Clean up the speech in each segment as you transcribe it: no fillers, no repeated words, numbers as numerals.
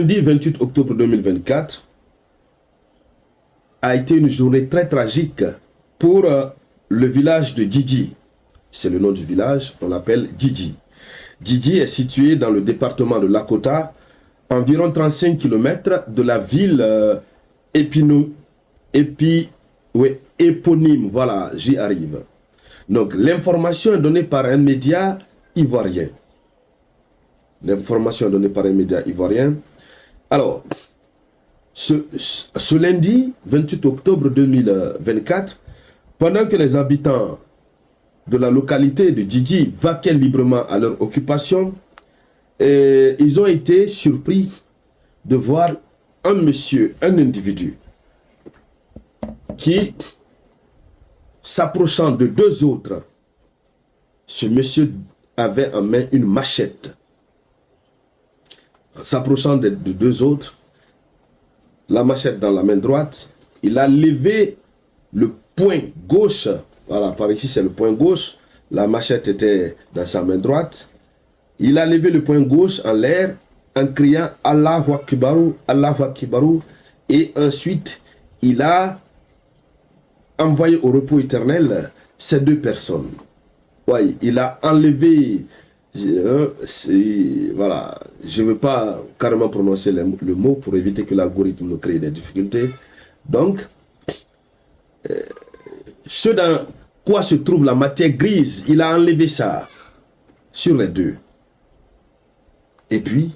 Lundi 28 octobre 2024 a été une journée très tragique pour le village de Djidji. C'est le nom du village, on l'appelle Djidji. Djidji est situé dans le département de Lakota, environ 35 km de la ville éponyme. Voilà, j'y arrive. Donc, l'information est donnée par un média ivoirien. L'information est donnée par un média ivoirien. Alors, ce lundi 28 octobre 2024, pendant que les habitants de la localité de Djidji vaquaient librement à leur occupation, ils ont été surpris de voir un monsieur, un individu, qui, s'approchant de deux autres, ce monsieur avait en main une machette. S'approchant de deux autres, la machette dans la main droite, il a levé le poing gauche. Voilà, par ici c'est le poing gauche. La machette était dans sa main droite. Il a levé le poing gauche en l'air en criant Allahu Akbaru, Allahu Akbaru. Et ensuite, il a envoyé au repos éternel ces deux personnes. Ouais, il a enlevé, voilà, je ne veux pas carrément prononcer le mot pour éviter que l'algorithme nous crée des difficultés. Donc, ce dans quoi se trouve la matière grise, il a enlevé ça sur les deux. Et puis,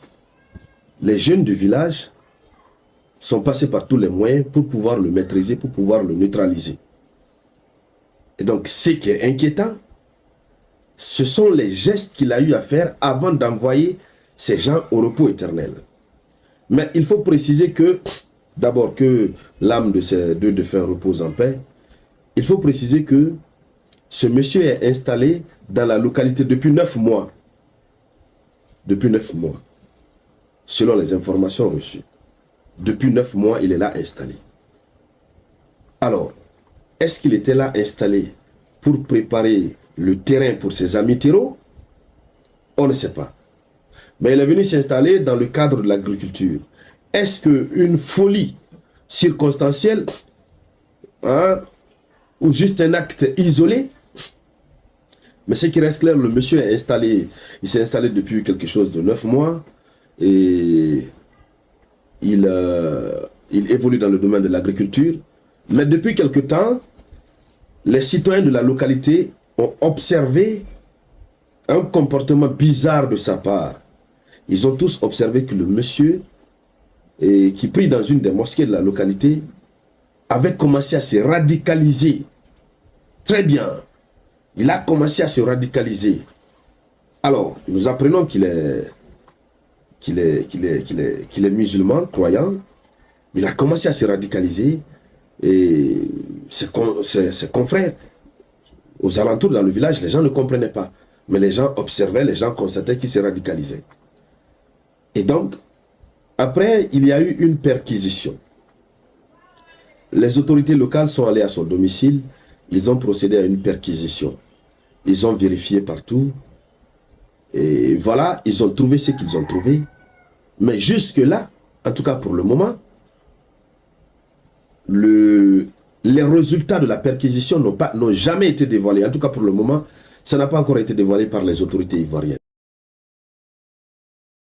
les jeunes du village sont passés par tous les moyens pour pouvoir le maîtriser, pour pouvoir le neutraliser. Et donc, ce qui est inquiétant, ce sont les gestes qu'il a eu à faire avant d'envoyer ces gens au repos éternel. Mais il faut préciser que, d'abord que l'âme de ces deux défunts repose en paix. Il faut préciser que ce monsieur est installé dans la localité depuis 9 mois. Depuis 9 mois. Selon les informations reçues. Depuis 9 mois, il est là installé. Alors, est-ce qu'il était là installé pour préparer le terrain pour ses amis terreaux? On ne sait pas. Mais il est venu s'installer dans le cadre de l'agriculture. Est-ce qu'une folie circonstancielle, hein, ou juste un acte isolé? Mais ce qui reste clair, le monsieur est installé, il s'est installé depuis quelque chose de 9 mois et il évolue dans le domaine de l'agriculture. Mais depuis quelque temps, les citoyens de la localité ont observé un comportement bizarre de sa part. Ils ont tous observé que le monsieur, qui prie dans une des mosquées de la localité, avait commencé à se radicaliser. Très bien. Il a commencé à se radicaliser. Alors, nous apprenons qu'il est musulman, croyant. Il a commencé à se radicaliser. Et ses confrères, aux alentours dans le village, les gens ne comprenaient pas. Mais les gens observaient, les gens constataient qu'il se radicalisait. Et donc, après, il y a eu une perquisition. Les autorités locales sont allées à son domicile. Ils ont procédé à une perquisition. Ils ont vérifié partout. Et voilà, ils ont trouvé ce qu'ils ont trouvé. Mais jusque-là, en tout cas pour le moment, les résultats de la perquisition n'ont jamais été dévoilés. En tout cas pour le moment, ça n'a pas encore été dévoilé par les autorités ivoiriennes.